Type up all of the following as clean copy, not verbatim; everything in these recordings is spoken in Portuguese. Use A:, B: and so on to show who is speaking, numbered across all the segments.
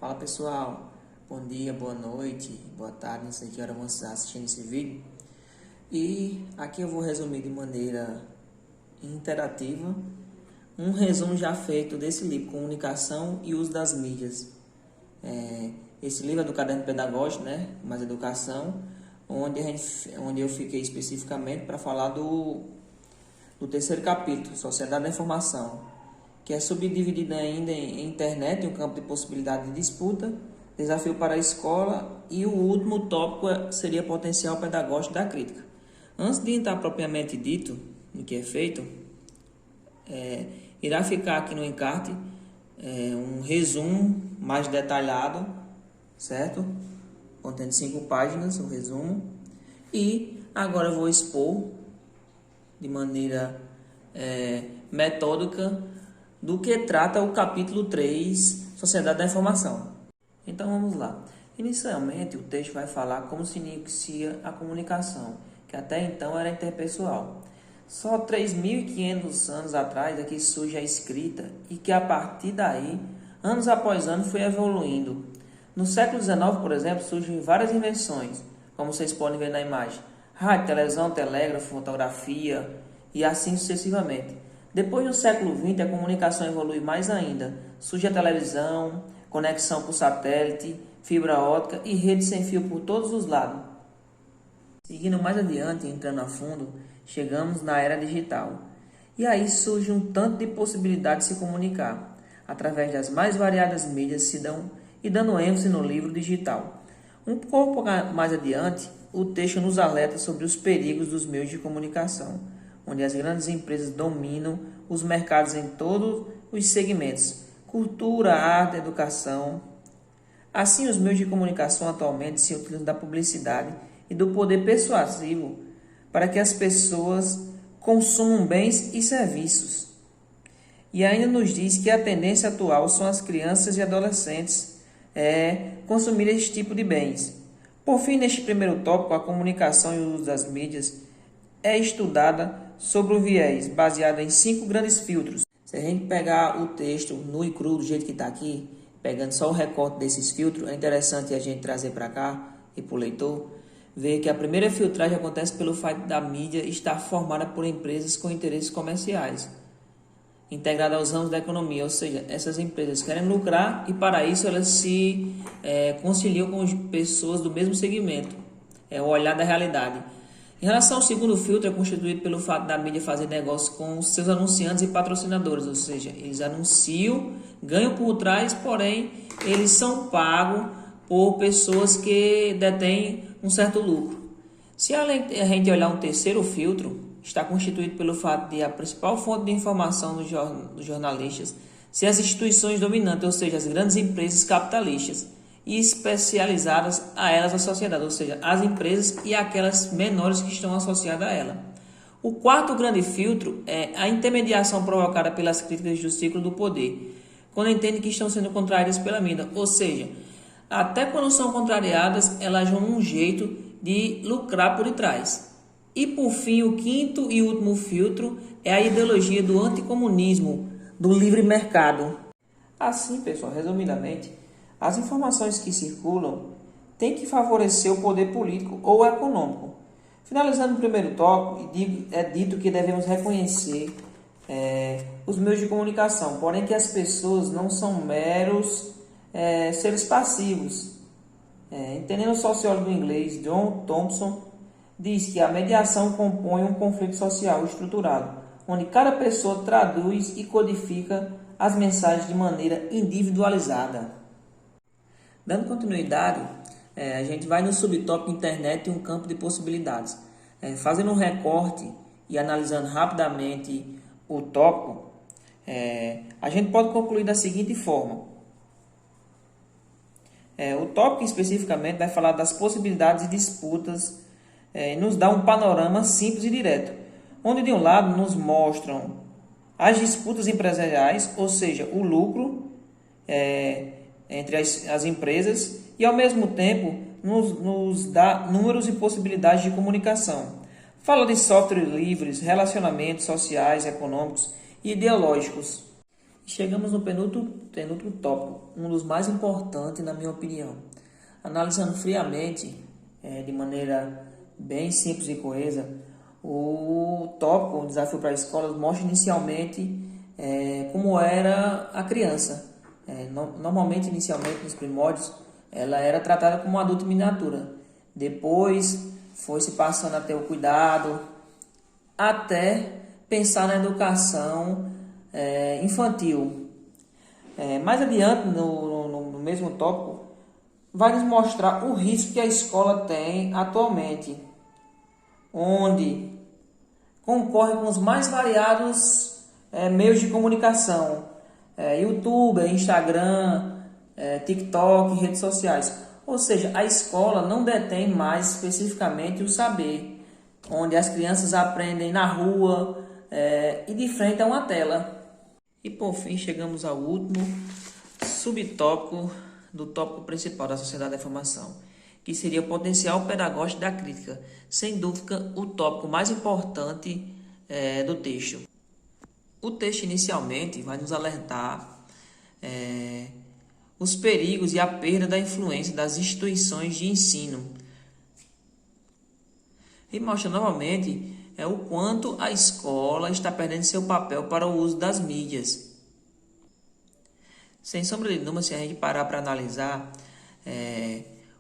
A: Fala pessoal, bom dia, boa noite, boa tarde, não sei que hora você está assistindo esse vídeo. E aqui eu vou resumir de maneira interativa um resumo já feito desse livro, Comunicação e Uso das Mídias. Esse livro é do Caderno Pedagógico, né? Mais Educação, onde eu fiquei especificamente para falar do terceiro capítulo, Sociedade da Informação, que é subdividida ainda em internet, um campo de possibilidade de disputa, desafio para a escola, e o último tópico seria potencial pedagógico da crítica. Antes de entrar propriamente dito no que é feito, irá ficar aqui no encarte um resumo mais detalhado, certo? Contendo 5 páginas, o resumo. E agora eu vou expor de maneira metódica do que trata o capítulo 3, Sociedade da Informação. Então vamos lá. Inicialmente o texto vai falar como se inicia a comunicação, que até então era interpessoal. Só 3.500 anos atrás é que surge a escrita e que a partir daí, anos após ano, foi evoluindo. No século XIX, por exemplo, surgem várias invenções, como vocês podem ver na imagem: rádio, televisão, telégrafo, fotografia e assim sucessivamente. Depois do século XX, a comunicação evolui mais ainda. Surge a televisão, conexão por satélite, fibra ótica e rede sem fio por todos os lados. Seguindo mais adiante, entrando a fundo, chegamos na era digital. E aí surge um tanto de possibilidade de se comunicar, através das mais variadas mídias e dando ênfase no livro digital. Um pouco mais adiante, o texto nos alerta sobre os perigos dos meios de comunicação, onde as grandes empresas dominam os mercados em todos os segmentos: cultura, arte, educação. Assim, os meios de comunicação atualmente se utilizam da publicidade e do poder persuasivo para que as pessoas consumam bens e serviços. E ainda nos diz que a tendência atual são as crianças e adolescentes consumir esse tipo de bens. Por fim, neste primeiro tópico, a comunicação e o uso das mídias é estudada sobre o viés, baseado em 5 grandes filtros. Se a gente pegar o texto nu e cru do jeito que está aqui, pegando só o recorte desses filtros, é interessante a gente trazer para cá e para o leitor ver que a primeira filtragem acontece pelo fato da mídia estar formada por empresas com interesses comerciais, integrada aos ramos da economia, ou seja, essas empresas querem lucrar e para isso elas se conciliam com pessoas do mesmo segmento, o olhar da realidade. Em relação ao segundo filtro, é constituído pelo fato da mídia fazer negócio com seus anunciantes e patrocinadores, ou seja, eles anunciam, ganham por trás, porém eles são pagos por pessoas que detêm um certo lucro. Se a gente olhar um terceiro filtro, está constituído pelo fato de a principal fonte de informação dos jornalistas ser as instituições dominantes, ou seja, as grandes empresas capitalistas e especializadas a elas a sociedade, ou seja, as empresas e aquelas menores que estão associadas a ela. O quarto grande filtro é a intermediação provocada pelas críticas do ciclo do poder, quando entendem que estão sendo contrariadas pela mídia, ou seja, até quando são contrariadas, elas dão um jeito de lucrar por detrás. E por fim, o quinto e último filtro é a ideologia do anticomunismo, do livre mercado. Assim, pessoal, resumidamente, as informações que circulam têm que favorecer o poder político ou econômico. Finalizando o primeiro tópico, é dito que devemos reconhecer os meios de comunicação, porém que as pessoas não são meros seres passivos. Entendendo o sociólogo inglês John Thompson, diz que a mediação compõe um conflito social estruturado, onde cada pessoa traduz e codifica as mensagens de maneira individualizada. Dando continuidade, a gente vai no subtópico internet e um campo de possibilidades. Fazendo um recorte e analisando rapidamente o tópico, a gente pode concluir da seguinte forma. O tópico especificamente vai falar das possibilidades e disputas, nos dá um panorama simples e direto, onde de um lado nos mostram as disputas empresariais, ou seja, o lucro entre as empresas, e ao mesmo tempo nos dá números e possibilidades de comunicação. Fala de software livres, relacionamentos sociais, econômicos e ideológicos. Chegamos no penúltimo tópico, um dos mais importantes na minha opinião. Analisando friamente, de maneira bem simples e coesa, o tópico, o desafio para a escola, mostra inicialmente como era a criança. Normalmente, inicialmente, nos primórdios, ela era tratada como um adulto em miniatura. Depois, foi se passando a ter o cuidado, até pensar na educação infantil. Mais adiante, no mesmo tópico, vai nos mostrar o risco que a escola tem atualmente, onde concorre com os mais variados meios de comunicação, YouTube, Instagram, TikTok, redes sociais. Ou seja, a escola não detém mais especificamente o saber, onde as crianças aprendem na rua e de frente a uma tela. E por fim, chegamos ao último subtópico do tópico principal da sociedade da informação, que seria o potencial pedagógico da crítica. Sem dúvida, o tópico mais importante do texto. O texto inicialmente vai nos alertar os perigos e a perda da influência das instituições de ensino. E mostra novamente o quanto a escola está perdendo seu papel para o uso das mídias. Sem sombra de dúvida, se a gente parar para analisar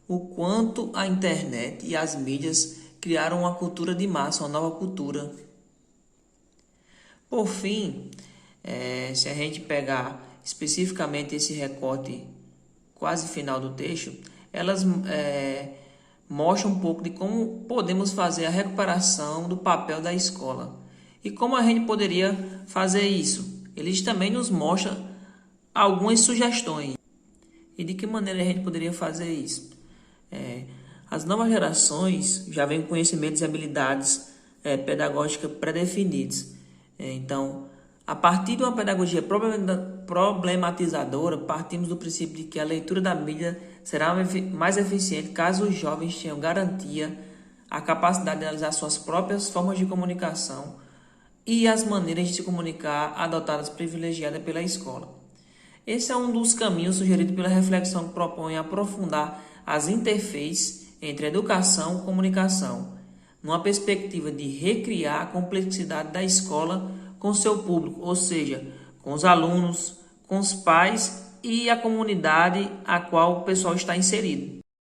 A: o quanto a internet e as mídias criaram uma cultura de massa, uma nova cultura. Por fim, se a gente pegar especificamente esse recorte quase final do texto, elas mostram um pouco de como podemos fazer a recuperação do papel da escola. E como a gente poderia fazer isso? Eles também nos mostram algumas sugestões. E de que maneira a gente poderia fazer isso? As novas gerações já vêm com conhecimentos e habilidades pedagógicas pré-definidos. Então, a partir de uma pedagogia problematizadora, partimos do princípio de que a leitura da mídia será mais eficiente caso os jovens tenham garantia a capacidade de analisar suas próprias formas de comunicação e as maneiras de se comunicar adotadas privilegiadas pela escola. Esse é um dos caminhos sugeridos pela reflexão que propõe aprofundar as interfaces entre educação e comunicação, numa perspectiva de recriar a complexidade da escola com seu público, ou seja, com os alunos, com os pais e a comunidade a qual o pessoal está inserido.